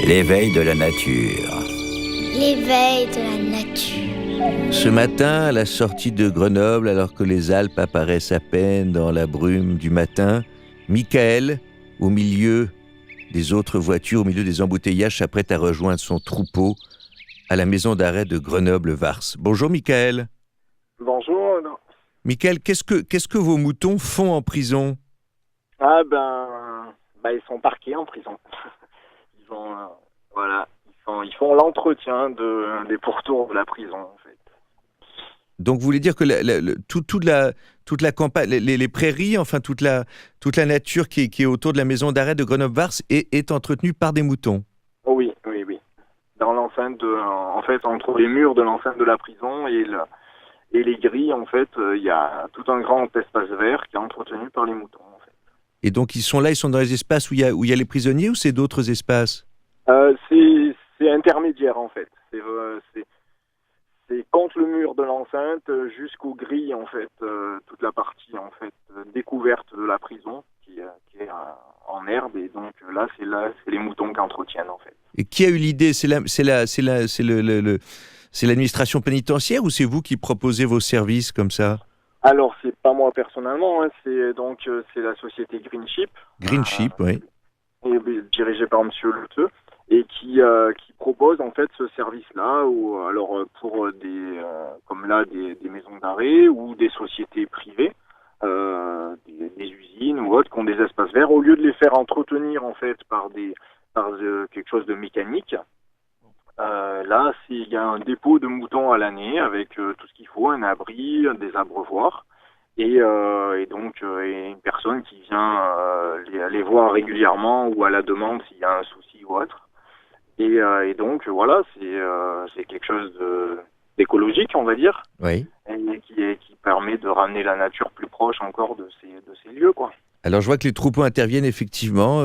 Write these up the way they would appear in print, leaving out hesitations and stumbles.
L'éveil de la nature. L'éveil de la nature. Ce matin, à la sortie de Grenoble, alors que les Alpes apparaissent à peine dans la brume du matin, Michael, au milieu des autres voitures, au milieu des embouteillages, s'apprête à rejoindre son troupeau à la maison d'arrêt de Grenoble-Vars. Bonjour Michael. Bonjour. Michael, qu'est-ce que vos moutons font en prison ? Ah ils sont parqués en prison. Ils font l'entretien des pourtours de la prison en fait. Donc vous voulez dire que toute la campagne, les prairies, enfin toute la nature qui est autour de la maison d'arrêt de Grenoble-Vars est entretenue par des moutons ? Oui. Dans l'enceinte, en fait, entre les murs de l'enceinte de la prison et les grilles, en fait, il y a tout un grand espace vert qui est entretenu par les moutons. En fait. Et donc ils sont dans les espaces où il y a les prisonniers, ou c'est d'autres espaces ? C'est intermédiaire en fait. C'est contre le mur de l'enceinte jusqu'aux grilles en fait, toute la partie en fait découverte de la prison qui est en herbe, et donc c'est les moutons qui entretiennent en fait. Et qui a eu l'idée ? C'est l'administration pénitentiaire, ou c'est vous qui proposez vos services comme ça ? Alors c'est pas moi personnellement, c'est la société Greenship. Greenship, oui. Dirigée par Monsieur Leteux, et qui propose en fait ce service-là, pour des maisons d'arrêt ou des sociétés privées, des usines ou autres qui ont des espaces verts, au lieu de les faire entretenir en fait par quelque chose de mécanique. Là, il y a un dépôt de moutons à l'année avec tout ce qu'il faut, un abri, des abreuvoirs. Et une personne qui vient les voir régulièrement ou à la demande s'il y a un souci ou autre. Et donc voilà, c'est quelque chose d'écologique, on va dire, oui. Et qui permet de ramener la nature plus proche encore de ces lieux, quoi. Alors je vois que les troupeaux interviennent effectivement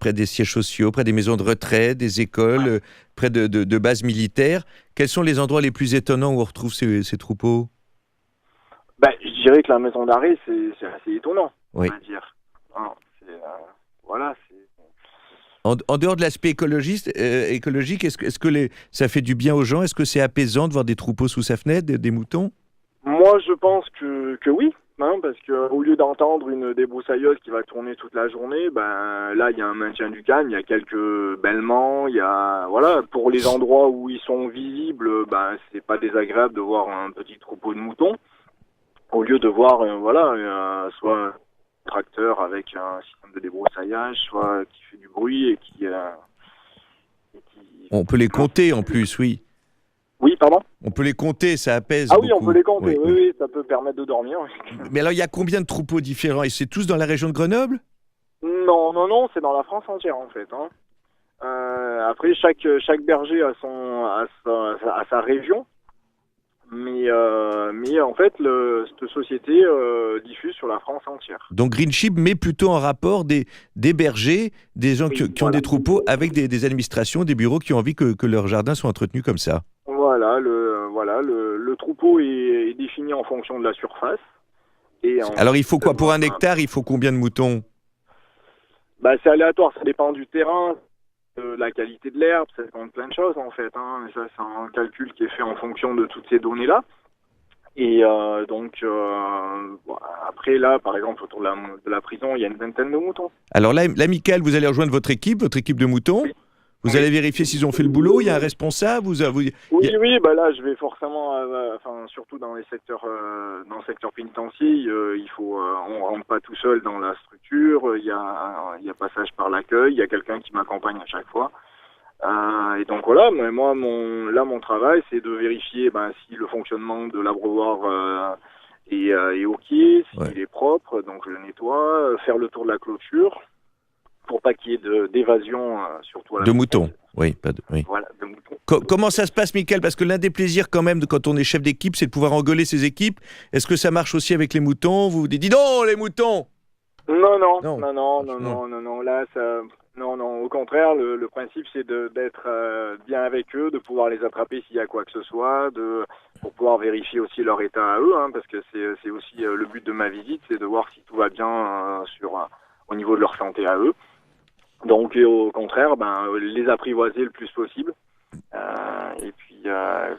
près des sièges sociaux, près des maisons de retraite, des écoles, près de bases militaires. Quels sont les endroits les plus étonnants où on retrouve ces troupeaux ? Je dirais que la maison d'arrêt, c'est assez étonnant, oui. On va dire. En dehors de l'aspect écologique, est-ce que ça fait du bien aux gens ? Est-ce que c'est apaisant de voir des troupeaux sous sa fenêtre, des moutons ? Moi, je pense que oui, parce qu'au lieu d'entendre une débroussailleuse qui va tourner toute la journée, là, il y a un maintien du calme, il y a quelques bêlements, pour les endroits où ils sont visibles, c'est pas désagréable de voir un petit troupeau de moutons, au lieu de voir, soit un tracteur avec un système de débroussaillage, soit qui fait du bruit et qui On peut les compter en plus, oui. Oui, pardon ? On peut les compter, ça apaise beaucoup. Oui, on peut les compter, oui, ça peut permettre de dormir. Mais alors, il y a combien de troupeaux différents ? Et c'est tous dans la région de Grenoble ? Non, c'est dans la France entière, en fait. Après, chaque berger a sa région. Mais en fait, cette société diffuse sur la France entière. Donc Greenship met plutôt en rapport des bergers, des gens qui ont des troupeaux, avec des administrations, des bureaux qui ont envie que leurs jardins soient entretenus comme ça. Le troupeau est défini en fonction de la surface. Alors il faut quoi ? Pour 1 hectare, il faut combien de moutons ? C'est aléatoire, ça dépend du terrain, de la qualité de l'herbe, ça dépend de plein de choses en fait. Ça, c'est un calcul qui est fait en fonction de toutes ces données-là. Et après là, par exemple, autour de la prison, il y a une vingtaine de moutons. Alors là, Michael, vous allez rejoindre votre équipe de moutons. Oui. Vous allez vérifier s'ils ont fait le boulot. Il y a un responsable. Oui, là, je vais forcément, surtout dans le secteur pénitentiaire, on rentre pas tout seul dans la structure. Il y a passage par l'accueil. Il y a quelqu'un qui m'accompagne à chaque fois. Et donc voilà, moi, mon travail, c'est de vérifier si le fonctionnement de l'abreuvoir est ok, s'il est propre. Donc je le nettoie, faire le tour de la clôture, pour pas qu'il y ait d'évasion, surtout à la de moutons. Oui, oui. Voilà, de moutons. Comment ça se passe, Michael ? Parce que l'un des plaisirs quand même quand on est chef d'équipe, c'est de pouvoir engueuler ses équipes. Est-ce que ça marche aussi avec les moutons ? Vous vous dites, dis donc, les moutons ! Non. Là, au contraire, le principe, c'est d'être bien avec eux, de pouvoir les attraper s'il y a quoi que ce soit, pour pouvoir vérifier aussi leur état à eux, parce que c'est aussi le but de ma visite, c'est de voir si tout va bien au niveau de leur santé à eux. Donc au contraire, les apprivoiser le plus possible. Et puis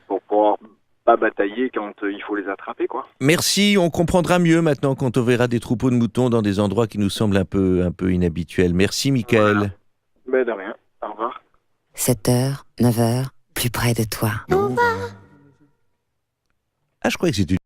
pour pouvoir pas batailler quand il faut les attraper, quoi. Merci, on comprendra mieux maintenant quand on verra des troupeaux de moutons dans des endroits qui nous semblent un peu inhabituels. Merci Michael. Voilà. De rien. Au revoir. 7h, 9h, plus près de toi. Ah, je croyais que c'était